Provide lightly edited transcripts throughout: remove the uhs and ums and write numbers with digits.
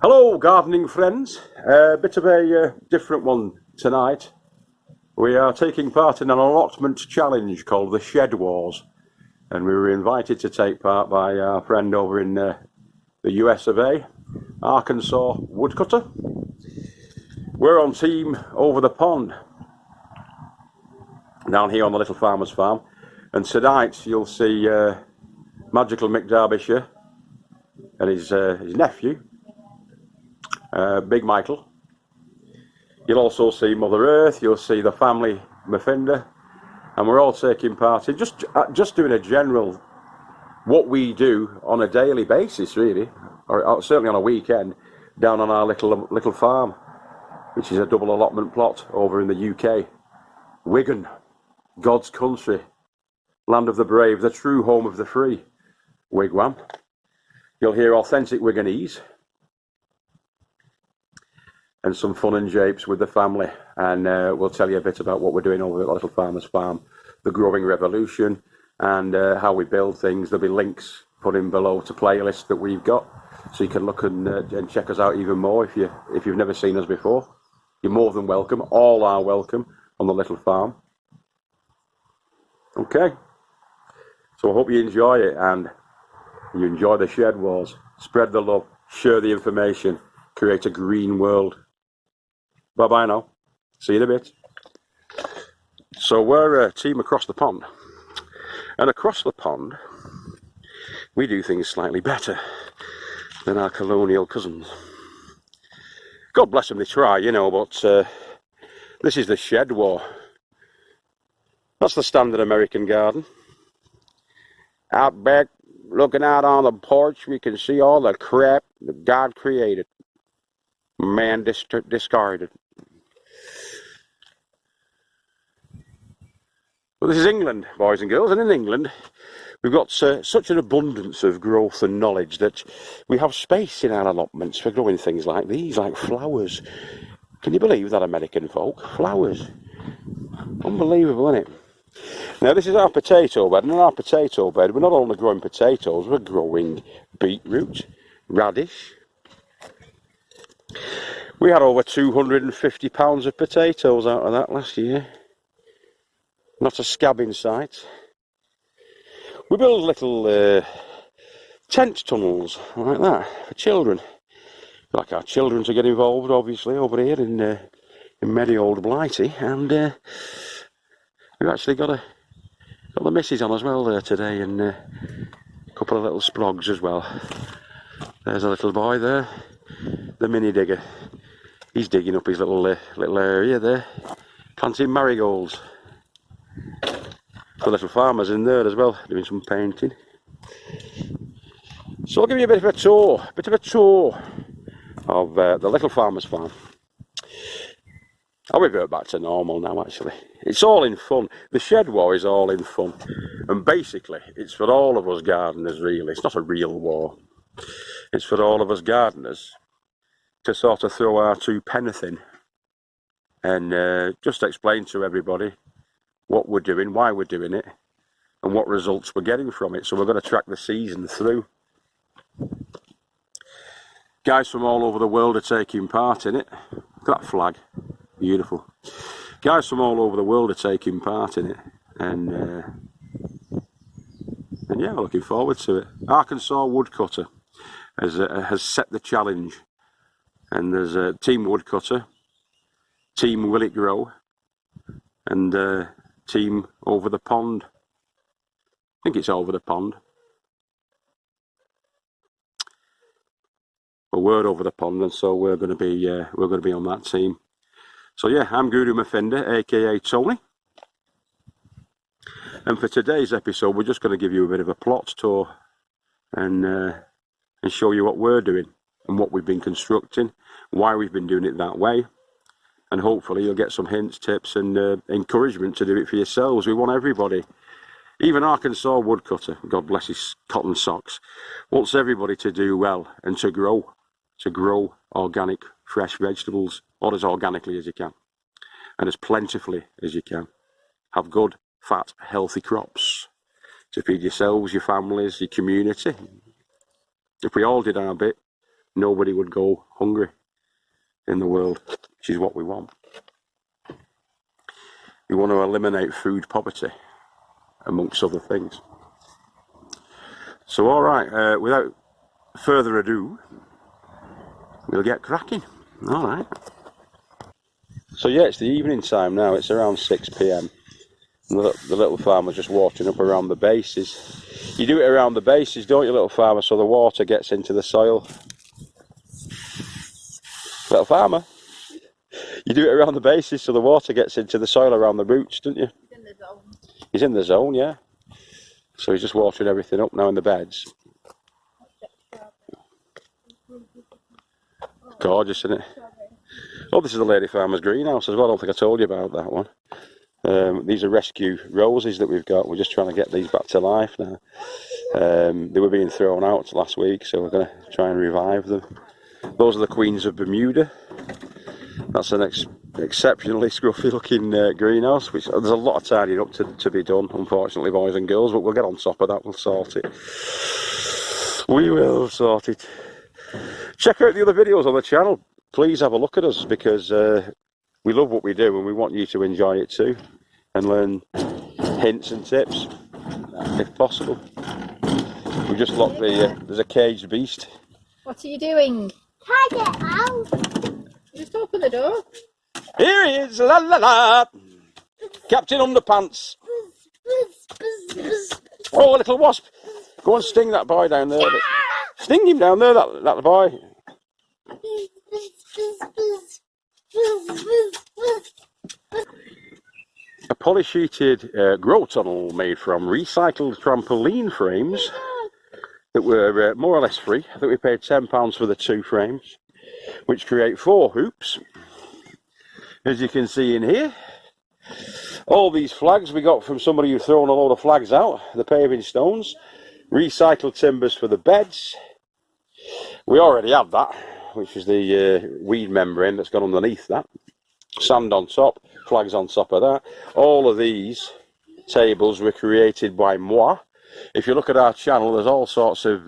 Hello gardening friends, a bit of a different one tonight. We are taking part in an allotment challenge called the Shed Wars, and we were invited to take part by our friend over in the US of A, Arkansas woodcutter. We're on team over the pond down here on the Little Farmer's Farm, and tonight you'll see magical Darbyshire and his nephew, Big Michael. You'll also see Mother Earth, you'll see the family Muffinda, and we're all taking part in just doing a general what we do on a daily basis, really, or certainly on a weekend, down on our little farm, which is a double allotment plot over in the UK. Wigan, God's country, land of the brave, the true home of the free. Wigwam. You'll hear authentic Wiganese and some fun and japes with the family, and we'll tell you a bit about what we're doing over at the Little Farmer's Farm, the growing revolution, and how we build things. There'll be links put in below to playlists that we've got, so you can look and check us out even more if you've never seen us before. You're more than welcome. All are welcome on the little farm. Okay, so I hope you enjoy it and you enjoy the Shed Wars. Spread the love, share the information, create a green world. Bye bye now. See you in a bit. So we're a team across the pond, and across the pond we do things slightly better than our colonial cousins. God bless them, they try, you know, but this is the Shed War. That's the standard American garden. Out back, looking out on the porch, we can see all the crap that God created. Man discarded. Well, this is England, boys and girls, and in England we've got such an abundance of growth and knowledge that we have space in our allotments for growing things like these, like flowers. Can you believe that, American folk? Flowers. Unbelievable, isn't it? Now this is our potato bed, and in our potato bed we're not only growing potatoes, we're growing beetroot, radish. We had over 250 pounds of potatoes out of that last year. Not a scab in sight. We build little tent tunnels like that for children. We like our children to get involved, obviously, over here in merry old Blighty, and we've actually got the missus on as well there today, and a couple of little sprogs as well. There's a little boy there, the mini digger. He's digging up his little area there, planting marigolds. The little farmer's in there as well, doing some painting. So I'll give you a bit of a tour of the Little Farmer's Farm. I'll revert back to normal now, actually. It's all in fun. The Shed War is all in fun. And basically, it's for all of us gardeners, really. It's not a real war. It's for all of us gardeners to sort of throw our two penneth in and just explain to everybody what we're doing, why we're doing it, and what results we're getting from it. So we're going to track the season through. Guys from all over the world are taking part in it. Look at that flag. Beautiful. Guys from all over the world are taking part in it, and yeah, we're looking forward to it. Arkansas woodcutter has set the challenge, and there's a team woodcutter, team will it grow, and team over the pond. I think it's over the pond. But we're over the pond, and so we're going to be on that team. So yeah, I'm Guru Muffinda, aka Tony, and for today's episode we're just going to give you a bit of a plot tour and show you what we're doing and what we've been constructing, why we've been doing it that way, and hopefully you'll get some hints, tips and encouragement to do it for yourselves. We want everybody, even Arkansas woodcutter, God bless his cotton socks, wants everybody to do well and to grow organic fresh vegetables, or as organically as you can, and as plentifully as you can. Have good, fat, healthy crops to feed yourselves, your families, your community. If we all did our bit, nobody would go hungry in the world, which is what we want. We want to eliminate food poverty, amongst other things. So, all right, without further ado, we'll get cracking. All right. So yeah, it's the evening time now. It's around 6 p.m. The little farmer's just watering up around the bases. You do it around the bases, don't you, little farmer, so the water gets into the soil. Little farmer, you do it around the bases so the water gets into the soil around the roots, don't you? He's in the zone. He's in the zone, yeah. So he's just watering everything up now in the beds. Gorgeous, isn't it? Oh, this is the lady farmer's greenhouse as well. I don't think I told you about that one. These are rescue roses that we've got. We're just trying to get these back to life now. They were being thrown out last week, so we're going to try and revive them. Those are the Queens of Bermuda. That's an exceptionally scruffy looking greenhouse, which there's a lot of tidying up to be done, unfortunately, boys and girls, but we'll get on top of that. We'll sort it. We will sort it. Check out the other videos on the channel. Please have a look at us, because we love what we do and we want you to enjoy it too and learn hints and tips if possible. We just locked there's a caged beast. What are you doing? Can I get out? Just open the door. Here he is, la la la! Captain Underpants. Oh, a little wasp. Go and sting that boy down there. Sting him down there, that boy. A polysheeted grow tunnel made from recycled trampoline frames that were more or less free. I think we paid £10 for the 2 frames, which create 4 hoops, as you can see in here. All these flags we got from somebody who's thrown a load of flags out, the paving stones, recycled timbers for the beds. We already had that, which is the weed membrane that's gone underneath that. Sand on top, flags on top of that. All of these tables were created by moi. If you look at our channel, there's all sorts of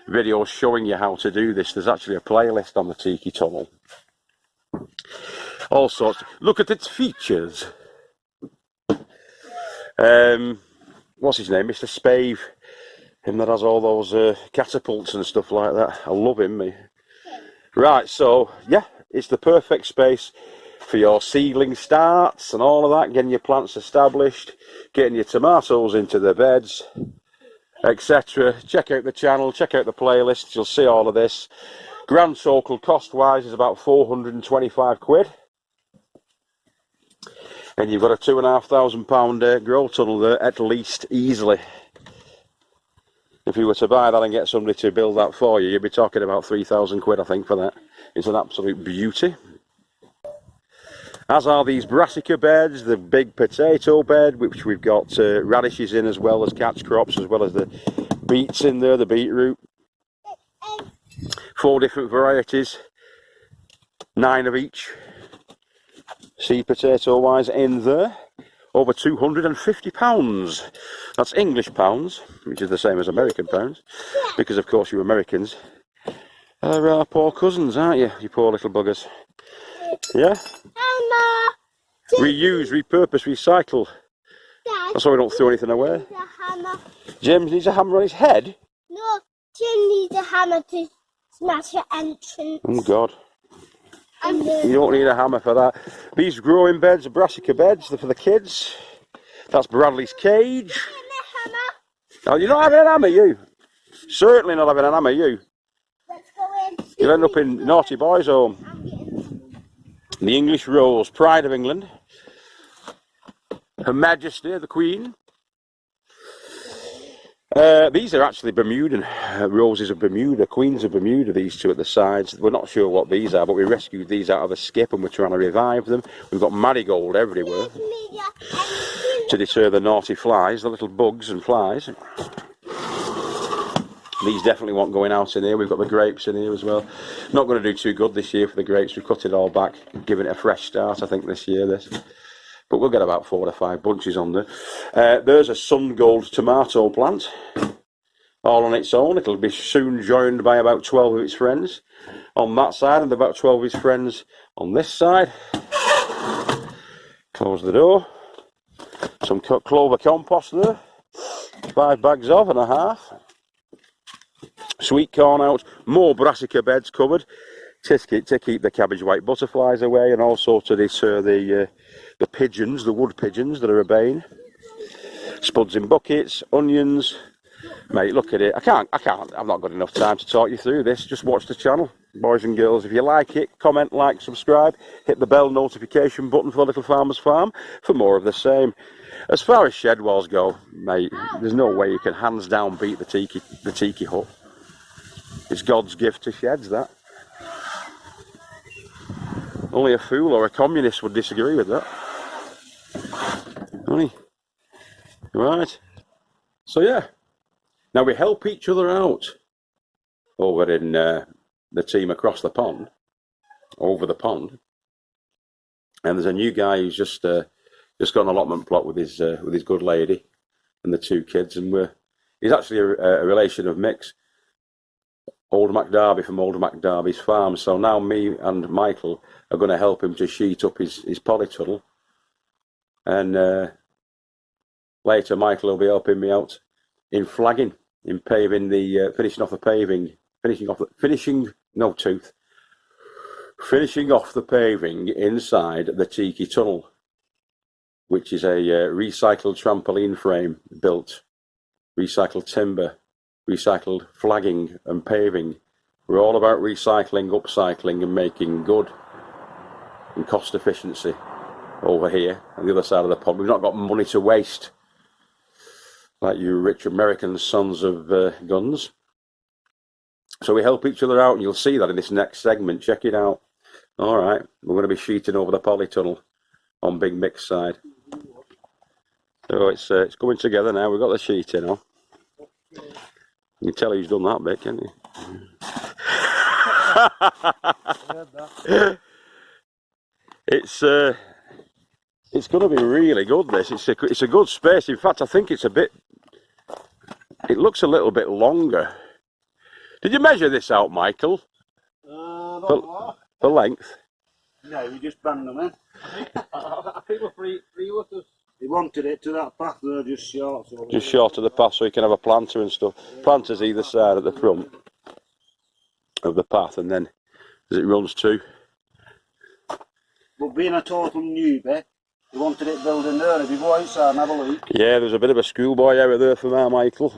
videos showing you how to do this. There's actually a playlist on the Tiki tunnel. All sorts. Look at its features. What's his name? Mr. Spave. Him that has all those catapults and stuff like that. I love him, me. Right, so, yeah, it's the perfect space for your seedling starts and all of that, getting your plants established, getting your tomatoes into the beds, etc. Check out the channel, check out the playlist, you'll see all of this. Grand total cost-wise is about 425 quid. And you've got a £2,500 grow tunnel there, at least, easily. If you were to buy that and get somebody to build that for you, you'd be talking about 3,000 quid, I think, for that. It's an absolute beauty. As are these brassica beds, the big potato bed, which we've got radishes in as well as catch crops, as well as the beets in there, the beetroot. 4 different varieties, 9 of each. Seed potato wise in there. Over £250. That's English pounds, which is the same as American pounds, because of course you Americans are our poor cousins, aren't you? You poor little buggers. Yeah? Hammer. Reuse, repurpose, recycle. Dad, That's why we don't throw anything away. needs a hammer. James needs a hammer on his head? No, Jim needs a hammer to smash the entrance. Oh God. And You don't need a hammer for that. These growing beds are brassica beds, they're for the kids. That's Bradley's cage. hammer. Oh, you're not having an hammer, you? Certainly not having an hammer, you. Let's go in. You'll end up in naughty boys' home. I'm getting The English rose, pride of England. Her Majesty, the Queen. These are actually Bermudan roses of Bermuda, Queens of Bermuda, these 2 at the sides. We're not sure what these are, but we rescued these out of a skip and we're trying to revive them. We've got marigold everywhere to deter the naughty flies, the little bugs and flies. These definitely won't going out in here. We've got the grapes in here as well. Not going to do too good this year for the grapes. We've cut it all back, giving it a fresh start, I think, this year. But we'll get about 4 or 5 bunches on there. There's a sun gold tomato plant. all on its own. It'll be soon joined by about 12 of its friends on that side, and about 12 of its friends on this side. Close the door. Some clover compost there. 5 bags of and a half. Sweet corn out. More brassica beds covered to keep the cabbage white butterflies away, and also to deter the pigeons, the wood pigeons that are obeying. Spuds in buckets, onions. Mate, look at it. I can't. I've not got enough time to talk you through this. Just watch the channel, boys and girls. If you like it, comment, like, subscribe. Hit the bell notification button for Little Farmer's Farm for more of the same. As far as shed walls go, mate, there's no way you can hands down beat the tiki hut. It's God's gift to sheds, that. Only a fool or a communist would disagree with that. Only. Right. So yeah. Now we help each other out over in the team across the pond, over the pond. And there's a new guy who's just got an allotment plot with his good lady and the 2 kids, and he's actually a relation of Mick's, old McDarby from old McDarby's farm. So now me and Michael are going to help him to sheet up his polytunnel, and later Michael will be helping me out in flagging, in paving the finishing off the paving inside the Tiki tunnel, which is a recycled trampoline frame built, recycled timber, recycled flagging and paving. We're all about recycling, upcycling, and making good and cost efficiency over here on the other side of the pond. We've not got money to waste like you rich American sons of guns. So we help each other out, and you'll see that in this next segment. Check it out. All right, we're going to be sheeting over the polytunnel on Big Mick's side. So it's coming together now. We've got the sheeting on. You can tell who's done that bit, can't you? It's going to be really good, this. It's a good space. In fact, I think it looks a little bit longer. Did you measure this out, Michael? The length? No, you just bang them in. I think we're free with us. He wanted it to that path there, just short. So just short of the path, so you can have a planter and stuff. Planters either side at the front of the path, and then as it runs to. But being a total newbie, he wanted it building there. If you go outside and have a look. Yeah, there's a bit of a schoolboy error there from our Michael.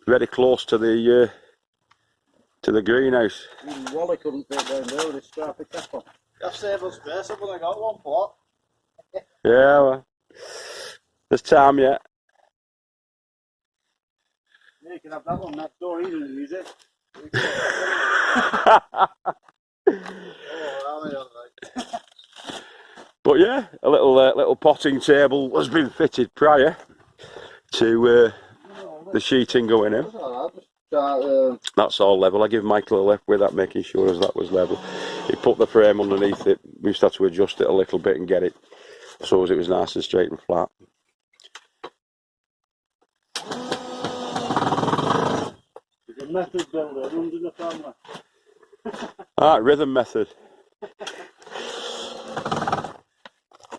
Very close to the greenhouse. Even Wally couldn't fit down there with his scrappy pepper. I've saved us space, I've only got one plot. Yeah, well, there's time yet. Yeah, you can have that one next door, he doesn't use it. But yeah, a little potting table has been fitted prior to the sheeting going in. That's all level. I give Michael a lift with that, making sure as that was level. He put the frame underneath it. We just had to adjust it a little bit and get it so as it was nice and straight and flat. There's a method builder, it runs in the family. Rhythm method.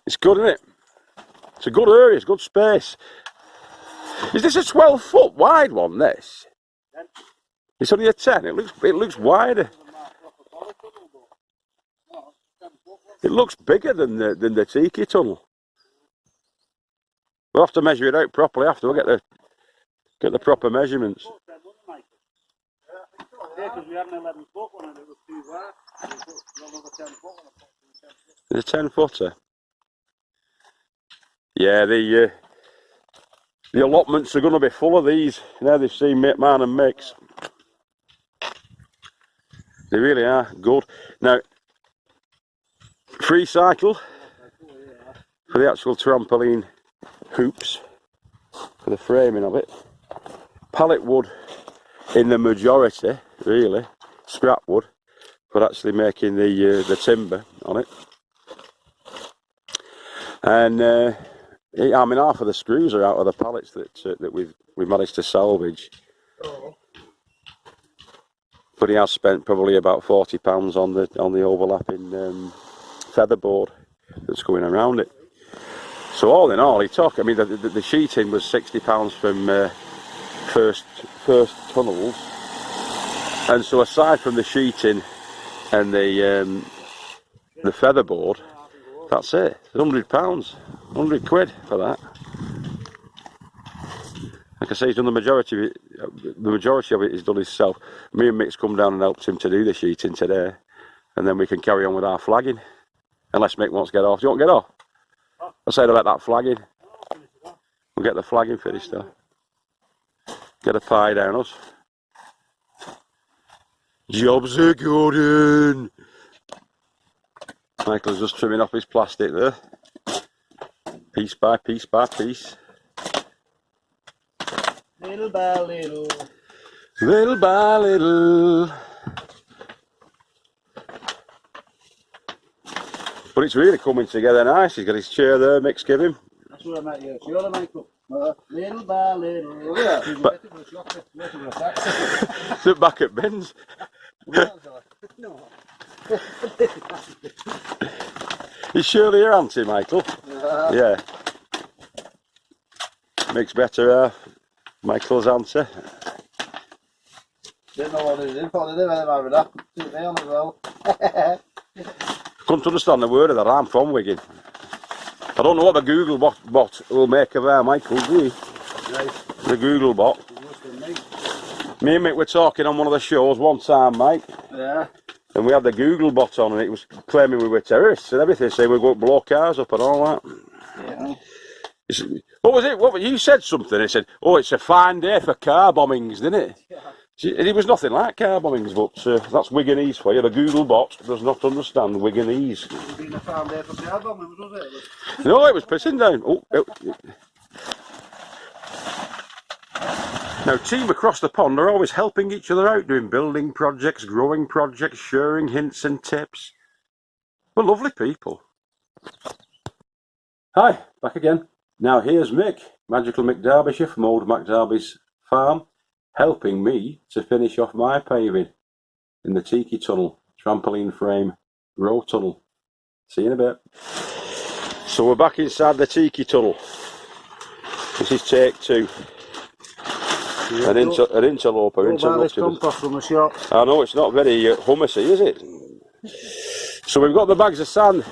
It's good, isn't it? It's a good area, it's good space. Is this a 12-foot wide one, this? It's only a 10. It looks wider. It looks bigger than the Tiki tunnel. We'll have to measure it out properly after. We'll get the proper measurements. Yeah, because we had an 11-foot one and it was too wide. Another 10-foot one. It's a 10-footer. Yeah, the allotments are going to be full of these. Now they've seen mine and Mick's. They really are good. Now, free cycle for the actual trampoline hoops, for the framing of it. Pallet wood in the majority, really. Scrap wood for actually making the timber on it. And I mean, half of the screws are out of the pallets that we've managed to salvage. Oh. But he has spent probably about £40 on the overlapping featherboard that's going around it. So all in all, he took. I mean, the sheeting was £60 from first tunnels, and so aside from the sheeting and the featherboard, that's it. £100, £100 for that. Like I say, he's done the majority of it. The majority of it he's done himself. Me and Mick's come down and helped him to do the sheeting today, and then we can carry on with our flagging. Unless Mick wants to get off. Do you want to get off? I said about that flagging. We'll get the flagging finished though. Get a pie down us. Jobs are good. Michael's just trimming off his plastic there. Piece by piece by piece. Little by little. Little by little. But it's really coming together nice. He's got his chair there, Mick's give him. That's what I meant you. See all the makeup. Little by little. Yeah. Sit back at Ben's. No. Is Shirley your auntie, Michael? Yeah. Makes better Michael's auntie. Didn't know what it is. Thought they did with that. Took me on as well. Couldn't understand the word of that. I'm from Wigan. I don't know what the Google bot will make of our Michael, do you? Right. The Google bot. Me and Mick were talking on one of the shows one time, Mike. Yeah. And we had the Google bot on and it was claiming we were terrorists and everything, saying we're going to blow cars up and all that. Yeah. What was it? You said something. It said, "Oh, it's a fine day for car bombings," didn't it? Yeah. It was nothing like car bombings, but that's Wiganese for you. The Google bot does not understand Wiganese. It would have been a fine day for car bombing, was it? No, it was pissing down. Now, team across the pond are always helping each other out, doing building projects, growing projects, sharing hints and tips. We're lovely people. Hi, back again. Now here's Mick, Magical McDarbyshire from old McDarby's farm, helping me to finish off my paving in the Tiki tunnel, trampoline frame, row tunnel. See you in a bit. So we're back inside the Tiki tunnel. This is take 2. Yeah, An interloper. From the shop. I know it's not very hummusy, is it? So we've got the bags of sand,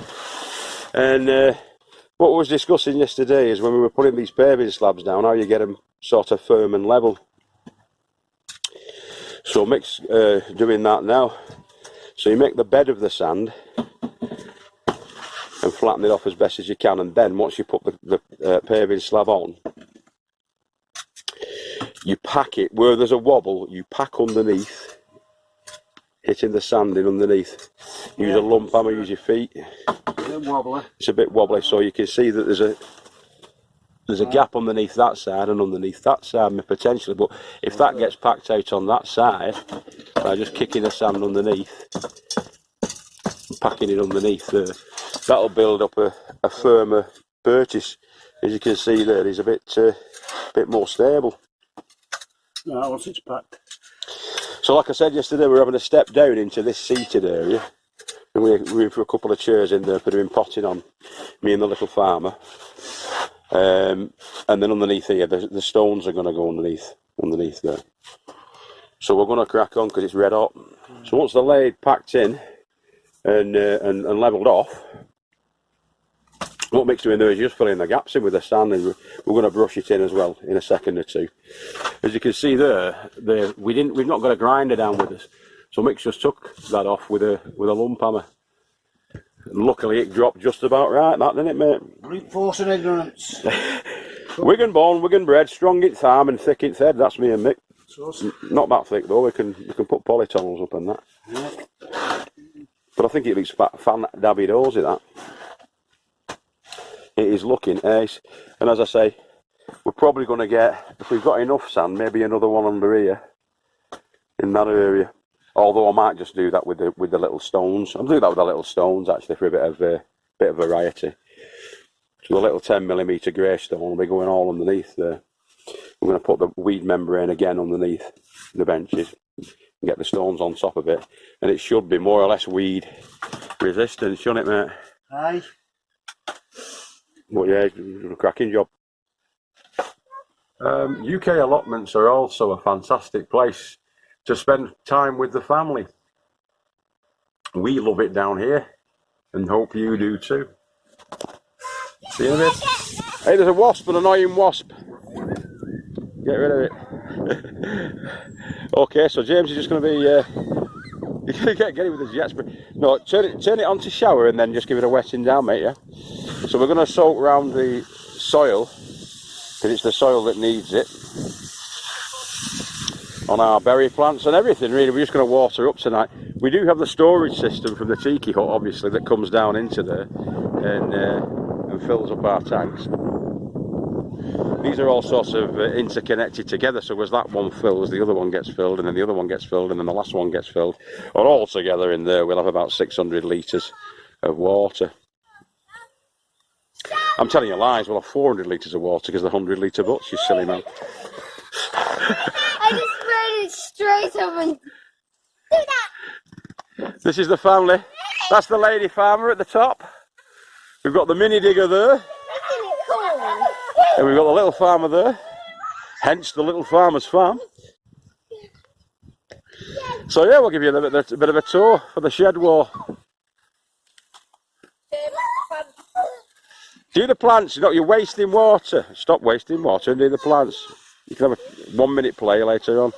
and what we was discussing yesterday is when we were putting these paving slabs down, how you get them sort of firm and level. So Mick's doing that now. So you make the bed of the sand and flatten it off as best as you can, and then once you put the paving slab on, you pack it where there's a wobble. You pack underneath, hitting the sand in underneath. Use a lump hammer. Use your feet. Wobbly. It's a bit wobbly, so you can see that there's a gap underneath that side and underneath that side potentially. But if that gets packed out on that side by just kicking the sand underneath, and packing it underneath there, that'll build up a firmer purchase. As you can see there, it's a bit more stable. No, once it's packed. So like I said yesterday, we're having a step down into this seated area, and we're for a couple of chairs in there for doing potting on, me and the little farmer. And then underneath here, the stones are going to go underneath there. So we're going to crack on because it's red hot. So once the laid packed in and levelled off, what Mick's doing there is just filling the gaps in with the sand, and we're going to brush it in as well in a second or two. As you can see there, we've not got a grinder down with us, so Mick just took that off with a lump hammer. And luckily it dropped just about right, that didn't it, mate? Brute force and ignorance. Wigan born, Wigan bred, strong in arm and thick in head. That's me and Mick. So, Not that thick though. We can put polytunnels up and that. yeah. But I think it looks fan dabby dozy that. It is looking ace, and as I say, we're probably going to get, if we've got enough sand, maybe another one under here in that area. Although I might just do that with the little stones. I'm doing that with the little stones actually for a bit of variety. So the little 10mm grey stone will be going all underneath there. I'm going to put the weed membrane again underneath the benches and get the stones on top of it, and it should be more or less weed resistant, shouldn't it, mate? Aye. But yeah, you did a cracking job. UK allotments are also a fantastic place to spend time with the family. We love it down here, and hope you do too. See you in a bit. Hey, there's a wasp, an annoying wasp. Get rid of it. Okay, so James is just going to be. You're going to get it with the jet spray. No, turn it on to shower and then just give it a wetting down, mate. Yeah. So we're going to soak around the soil, because it's the soil that needs it, on our berry plants and everything. Really, we're just going to water up tonight. We do have the storage system from the Tiki hut, obviously, that comes down into there and fills up our tanks. These are all sorts of interconnected together, so as that one fills, the other one gets filled, and then the other one gets filled, and then the last one gets filled. And all together in there, we'll have about 600 litres of water. I'm telling you lies, we'll have 400 litres of water because the 100 litre butts, you silly man. I just sprayed it straight up and do that. This is the family. That's the lady farmer at the top. We've got the mini digger there. Isn't it cool? And we've got the little farmer there. Hence the little farmer's farm. So yeah, we'll give you a bit of a tour for the shed wall. Do the plants, you're wasting water. Stop wasting water and do the plants. You can have a 1 minute play later on.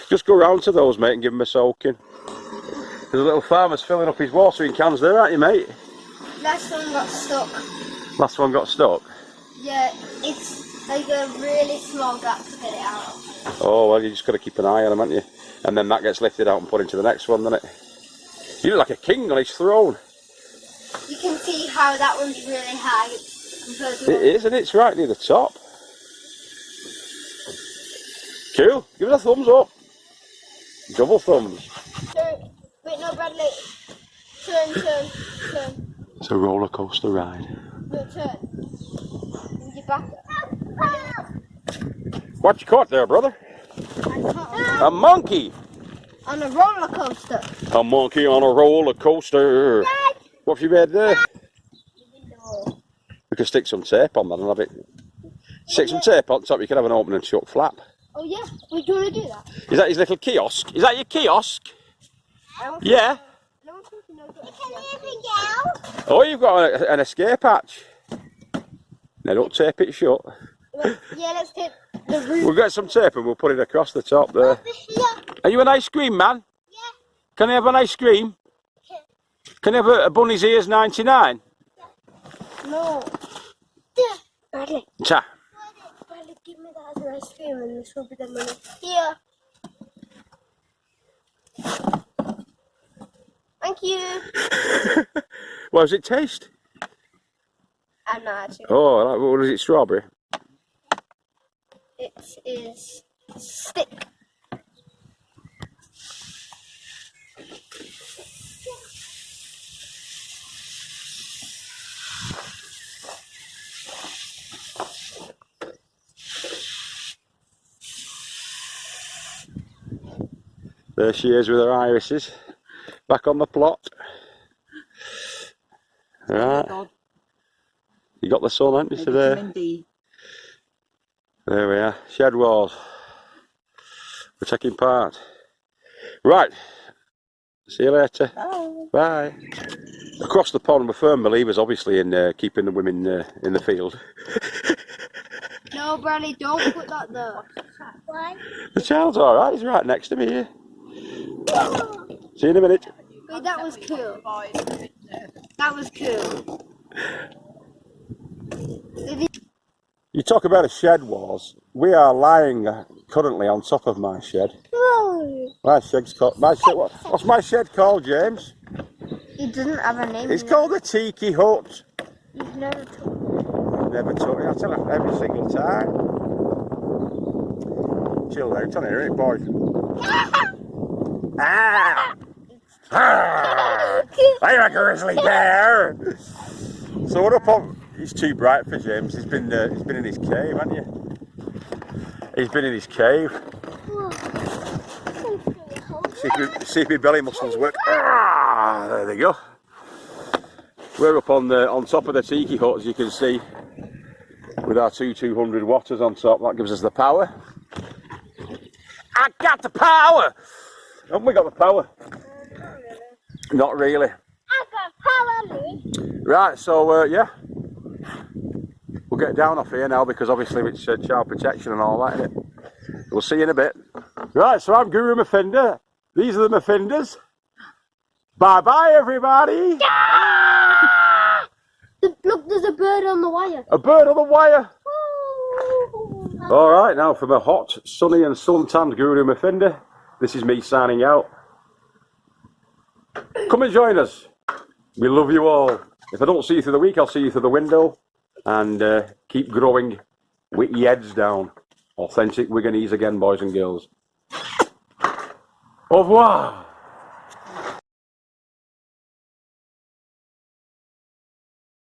Just go round to those, mate, and give them a soaking. There's a little farmer's filling up his watering cans there, aren't you, mate? Last one got stuck. Last one got stuck? Yeah, it's like a really small gap to get it out. Oh, well, you just got to keep an eye on them, haven't you? And then that gets lifted out and put into the next one, doesn't it? You look like a king on his throne. You can see how that one's really high. It is, and it's right near the top. Cool. Give us a thumbs up. Double thumbs. Turn. Wait, no, Bradley. Turn. It's a roller coaster ride. No, turn. With your back up. What you caught there, brother? A monkey. On a roller coaster. A monkey on a roller coaster. What have you made there? We could stick some tape on that and have it. Stick some tape on top, you can have an open and shut flap. Oh yeah, we're going to do that. Is that his little kiosk? Is that your kiosk? Yeah. No one can know that. Oh, you've got an escape hatch. Now don't tape it shut. Yeah, let's tape the roof. We'll get some tape and we'll put it across the top there. Are you an ice cream man? Yeah. Can I have an ice cream? Can I have a bunny's ears 99? No. Bradley. Ta. Bradley, give me that as an ice cream and this will be the money. Here. Thank you. What does it taste? I'm not actually. Oh, what is it, strawberry? It is stick. There she is with her irises. Back on the plot. Right. You got the sun, haven't you, today? There we are. Shed walls. We're taking part. Right. See you later. Bye. Across the pond, we're firm believers, obviously, in keeping the women in the field. No, Bradley, don't put that there. Why? The child's alright, he's right next to me here. See you in a minute. Wait, that was cool. That was cool. You talk about a shed walls. We are lying currently on top of my shed. My shed's called. What's my shed called, James? It doesn't have a name. It's called the Tiki hut. You've never told me. Never told me. I tell her every single time. Chill out on here, ain't it, boy? Ah! I'm a grizzly bear. So we're up on. it's too bright for James. He's been in his cave, hasn't you? He's been in his cave. See if my belly muscles work. Ah, there they go. We're up on top of the Tiki hut, as you can see, with our 200 watters on top. That gives us the power. I got the power! Haven't we got the power? Not really. I got power, me. Right, so yeah. We'll get down off here now because obviously it's child protection and all that, isn't it? We'll see you in a bit. Right, so I'm Guru Muffinda. These are the Muffinders. Bye-bye, everybody! Ah! Look, there's a bird on the wire. A bird on the wire! All right, now from a hot, sunny and sun-tanned Guru Muffinda, this is me signing out. Come and join us. We love you all. If I don't see you through the week, I'll see you through the window. And keep growing with your heads down. Authentic Wiganese again, boys and girls. Au revoir.